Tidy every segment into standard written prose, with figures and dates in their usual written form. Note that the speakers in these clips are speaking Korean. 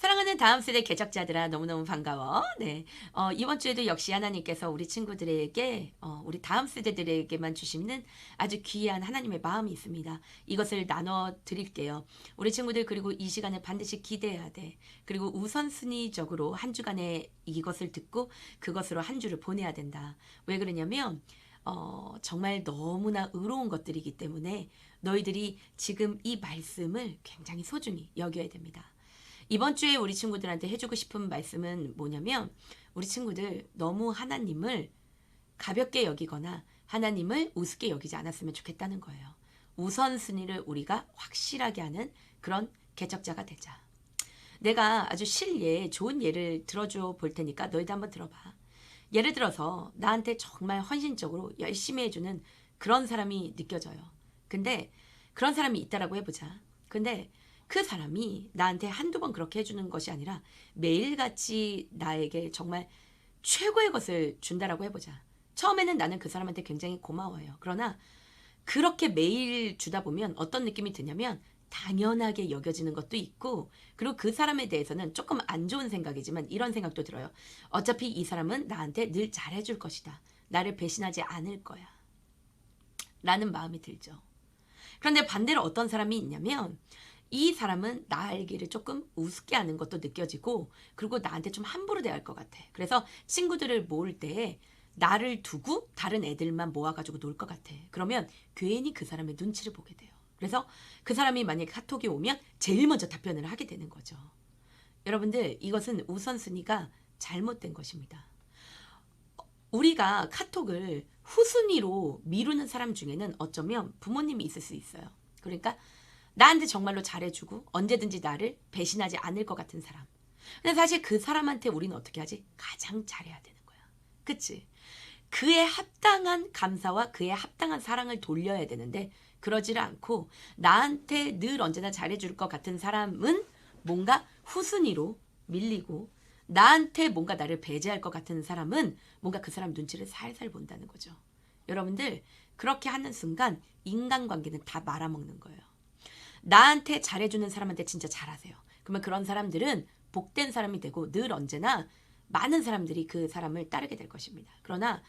사랑하는 다음 세대 개척자들아 너무너무 반가워. 네. 이번 주에도 역시 하나님께서 우리 친구들에게, 우리 다음 세대들에게만 주시는 아주 귀한 하나님의 마음이 있습니다. 이것을 나눠 드릴게요. 우리 친구들 그리고 이 시간에 반드시 기대해야 돼. 그리고 우선순위적으로 한 주간에 이것을 듣고 그것으로 한 주를 보내야 된다. 왜 그러냐면, 정말 너무나 의로운 것들이기 때문에 너희들이 지금 이 말씀을 굉장히 소중히 여겨야 됩니다. 이번 주에 우리 친구들한테 해주고 싶은 말씀은 뭐냐면 우리 친구들 너무 하나님을 가볍게 여기거나 하나님을 우습게 여기지 않았으면 좋겠다는 거예요. 우선순위를 우리가 확실하게 하는 그런 개척자가 되자. 내가 아주 실예 좋은 예를 들어줘 볼 테니까 너희도 한번 들어봐. 예를 들어서 나한테 정말 헌신적으로 열심히 해주는 그런 사람이 느껴져요. 근데 그런 사람이 있다라고 해보자. 근데 그 사람이 나한테 한두 번 그렇게 해주는 것이 아니라 매일같이 나에게 정말 최고의 것을 준다라고 해보자. 처음에는 나는 그 사람한테 굉장히 고마워요. 그러나 그렇게 매일 주다 보면 어떤 느낌이 드냐면 당연하게 여겨지는 것도 있고, 그리고 그 사람에 대해서는 조금 안 좋은 생각이지만 이런 생각도 들어요. 어차피 이 사람은 나한테 늘 잘해줄 것이다. 나를 배신하지 않을 거야. 라는 마음이 들죠. 그런데 반대로 어떤 사람이 있냐면 이 사람은 나에게를 조금 우습게 하는 것도 느껴지고, 그리고 나한테 좀 함부로 대할 것 같아. 그래서 친구들을 모을 때 나를 두고 다른 애들만 모아가지고 놀 것 같아. 그러면 괜히 그 사람의 눈치를 보게 돼요. 그래서 그 사람이 만약에 카톡이 오면 제일 먼저 답변을 하게 되는 거죠. 여러분들, 이것은 우선순위가 잘못된 것입니다. 우리가 카톡을 후순위로 미루는 사람 중에는 어쩌면 부모님이 있을 수 있어요. 그러니까 나한테 정말로 잘해주고 언제든지 나를 배신하지 않을 것 같은 사람. 근데 사실 그 사람한테 우리는 어떻게 하지? 가장 잘해야 되는 거야. 그치? 그에 합당한 감사와 그에 합당한 사랑을 돌려야 되는데 그러지를 않고 나한테 늘 언제나 잘해줄 것 같은 사람은 뭔가 후순위로 밀리고, 나한테 뭔가 나를 배제할 것 같은 사람은 뭔가 그 사람 눈치를 살살 본다는 거죠. 여러분들, 그렇게 하는 순간 인간관계는 다 말아먹는 거예요. 나한테 잘해주는 사람한테 진짜 잘하세요. 그러면 그런 사람들은 복된 사람이 되고 늘 언제나 많은 사람들이 그 사람을 따르게 될 것입니다. 그러나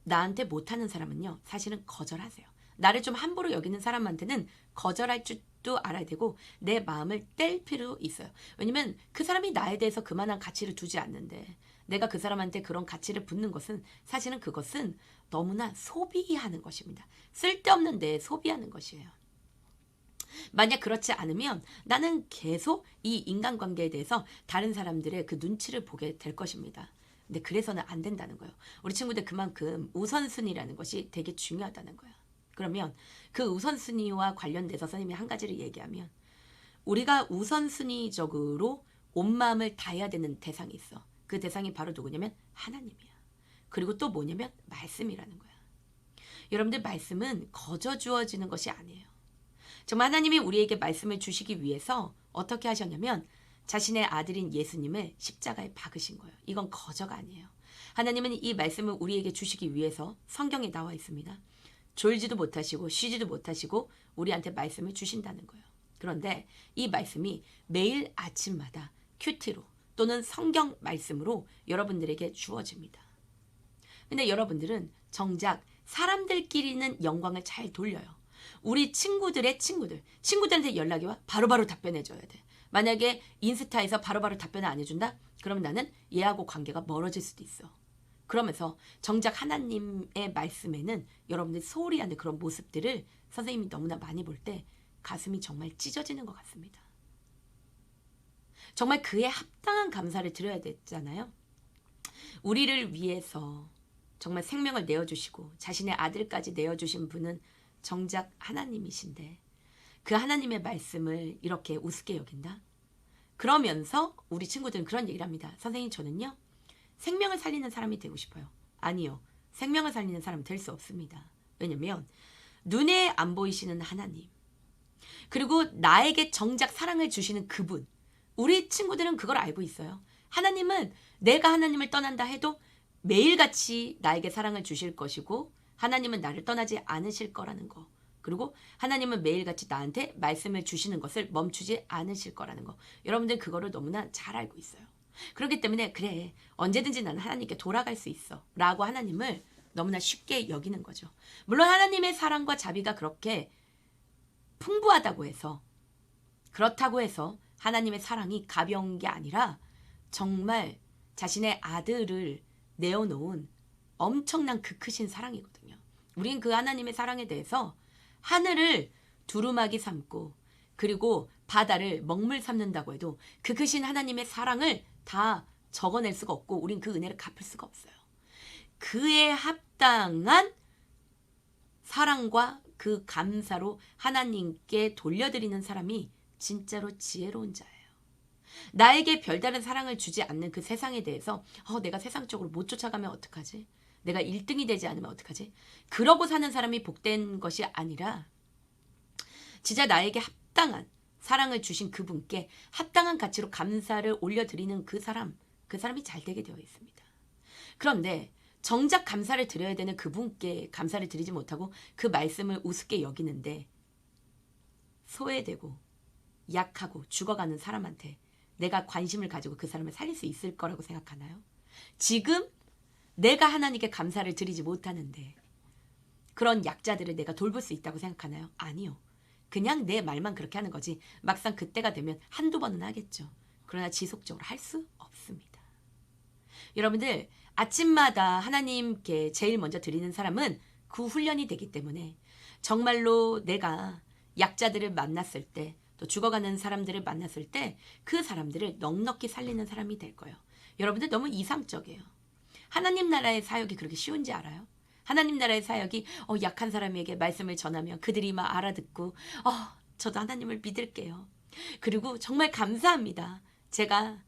나한테 못하는 사람은요, 사실은 거절하세요. 나를 좀 함부로 여기는 사람한테는 거절할 줄도 알아야 되고 내 마음을 뗄 필요 있어요. 왜냐면 그 사람이 나에 대해서 그만한 가치를 두지 않는데 내가 그 사람한테 그런 가치를 붓는 것은 사실은 그것은 너무나 소비하는 것입니다. 쓸데없는 데 소비하는 것이에요. 만약 그렇지 않으면 나는 계속 이 인간관계에 대해서 다른 사람들의 그 눈치를 보게 될 것입니다. 근데 그래서는 안 된다는 거예요. 우리 친구들 그만큼 우선순위라는 것이 되게 중요하다는 거예요. 그러면 그 우선순위와 관련돼서 선생님이 한 가지를 얘기하면, 우리가 우선순위적으로 온 마음을 다해야 되는 대상이 있어. 그 대상이 바로 누구냐면 하나님이야. 그리고 또 뭐냐면 말씀이라는 거야. 여러분들, 말씀은 거저 주어지는 것이 아니에요. 정말 하나님이 우리에게 말씀을 주시기 위해서 어떻게 하셨냐면 자신의 아들인 예수님을 십자가에 박으신 거예요. 이건 거저가 아니에요. 하나님은 이 말씀을 우리에게 주시기 위해서 성경에 나와 있습니다. 졸지도 못하시고 쉬지도 못하시고 우리한테 말씀을 주신다는 거예요. 그런데 이 말씀이 매일 아침마다 큐티로 또는 성경 말씀으로 여러분들에게 주어집니다. 근데 여러분들은 정작 사람들끼리는 영광을 잘 돌려요. 우리 친구들의 친구들한테 연락이 와 바로바로 답변해줘야 돼. 만약에 인스타에서 바로바로 답변을 안 해준다? 그럼 나는 얘하고 관계가 멀어질 수도 있어. 그러면서 정작 하나님의 말씀에는 여러분들이 소홀히 하는 그런 모습들을 선생님이 너무나 많이 볼 때 가슴이 정말 찢어지는 것 같습니다. 정말 그에 합당한 감사를 드려야 되잖아요. 우리를 위해서 정말 생명을 내어주시고 자신의 아들까지 내어주신 분은 정작 하나님이신데 그 하나님의 말씀을 이렇게 우습게 여긴다? 그러면서 우리 친구들은 그런 얘기를 합니다. 선생님, 저는요 생명을 살리는 사람이 되고 싶어요. 아니요, 생명을 살리는 사람은 될 수 없습니다. 왜냐면 눈에 안 보이시는 하나님, 그리고 나에게 정작 사랑을 주시는 그분, 우리 친구들은 그걸 알고 있어요. 하나님은 내가 하나님을 떠난다 해도 매일같이 나에게 사랑을 주실 것이고 하나님은 나를 떠나지 않으실 거라는 거, 그리고 하나님은 매일같이 나한테 말씀을 주시는 것을 멈추지 않으실 거라는 거. 여러분들 그거를 너무나 잘 알고 있어요. 그렇기 때문에 그래 언제든지 나는 하나님께 돌아갈 수 있어 라고 하나님을 너무나 쉽게 여기는 거죠. 물론 하나님의 사랑과 자비가 그렇게 풍부하다고 해서 그렇다고 해서 하나님의 사랑이 가벼운 게 아니라 정말 자신의 아들을 내어놓은 엄청난 그 크신 사랑이거든요. 우린 그 하나님의 사랑에 대해서 하늘을 두루마기 삼고 그리고 바다를 먹물 삼는다고 해도 그 크신 하나님의 사랑을 다 적어낼 수가 없고 우린 그 은혜를 갚을 수가 없어요. 그에 합당한 사랑과 그 감사로 하나님께 돌려드리는 사람이 진짜로 지혜로운 자예요. 나에게 별다른 사랑을 주지 않는 그 세상에 대해서 내가 세상적으로 못 쫓아가면 어떡하지? 내가 1등이 되지 않으면 어떡하지? 그러고 사는 사람이 복된 것이 아니라 진짜 나에게 합당한 사랑을 주신 그분께 합당한 가치로 감사를 올려드리는 그 사람이 잘 되게 되어 있습니다. 그런데 정작 감사를 드려야 되는 그분께 감사를 드리지 못하고 그 말씀을 우습게 여기는데 소외되고 약하고 죽어가는 사람한테 내가 관심을 가지고 그 사람을 살릴 수 있을 거라고 생각하나요? 지금 내가 하나님께 감사를 드리지 못하는데 그런 약자들을 내가 돌볼 수 있다고 생각하나요? 아니요. 그냥 내 말만 그렇게 하는 거지 막상 그때가 되면 한두 번은 하겠죠. 그러나 지속적으로 할 수 없습니다. 여러분들 아침마다 하나님께 제일 먼저 드리는 사람은 그 훈련이 되기 때문에 정말로 내가 약자들을 만났을 때 또 죽어가는 사람들을 만났을 때 그 사람들을 넉넉히 살리는 사람이 될 거예요. 여러분들 너무 이상적이에요. 하나님 나라의 사역이 그렇게 쉬운지 알아요? 하나님 나라의 사역이 약한 사람에게 말씀을 전하면 그들이 막 알아듣고 저도 하나님을 믿을게요. 그리고 정말 감사합니다. 제가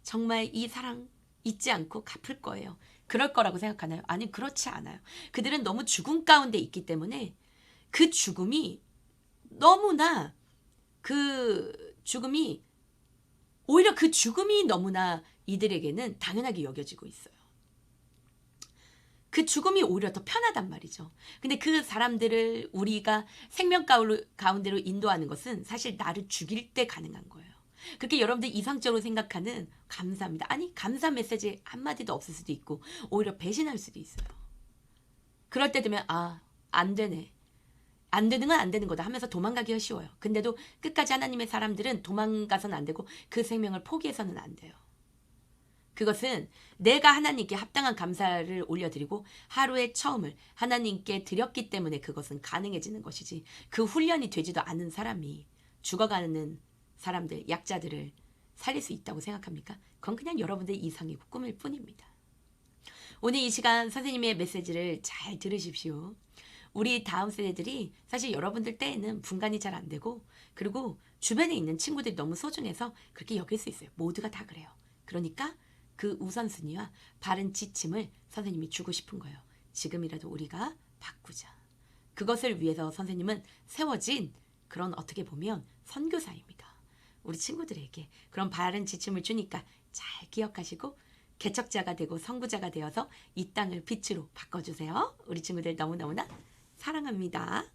정말 이 사랑 잊지 않고 갚을 거예요. 그럴 거라고 생각하나요? 아니 그렇지 않아요. 그들은 너무 죽음 가운데 있기 때문에 그 죽음이 너무나 오히려 그 죽음이 너무나 이들에게는 당연하게 여겨지고 있어요. 그 죽음이 오히려 더 편하단 말이죠. 근데 그 사람들을 우리가 생명 가운데로 인도하는 것은 사실 나를 죽일 때 가능한 거예요. 그렇게 여러분들 이상적으로 생각하는 감사합니다. 아니 감사 메시지 한마디도 없을 수도 있고 오히려 배신할 수도 있어요. 그럴 때 되면 안 되네. 안 되는 건 안 되는 거다 하면서 도망가기가 쉬워요. 근데도 끝까지 하나님의 사람들은 도망가서는 안 되고 그 생명을 포기해서는 안 돼요. 그것은 내가 하나님께 합당한 감사를 올려드리고 하루의 처음을 하나님께 드렸기 때문에 그것은 가능해지는 것이지 그 훈련이 되지도 않은 사람이 죽어가는 사람들, 약자들을 살릴 수 있다고 생각합니까? 그건 그냥 여러분들 이상이고 꿈일 뿐입니다. 오늘 이 시간 선생님의 메시지를 잘 들으십시오. 우리 다음 세대들이 사실 여러분들 때에는 분간이 잘 안 되고 그리고 주변에 있는 친구들이 너무 소중해서 그렇게 여길 수 있어요. 모두가 다 그래요. 그러니까 그 우선순위와 바른 지침을 선생님이 주고 싶은 거예요. 지금이라도 우리가 바꾸자. 그것을 위해서 선생님은 세워진 그런 어떻게 보면 선교사입니다. 우리 친구들에게 그런 바른 지침을 주니까 잘 기억하시고 개척자가 되고 선구자가 되어서 이 땅을 빛으로 바꿔주세요. 우리 친구들 너무너무나 사랑합니다.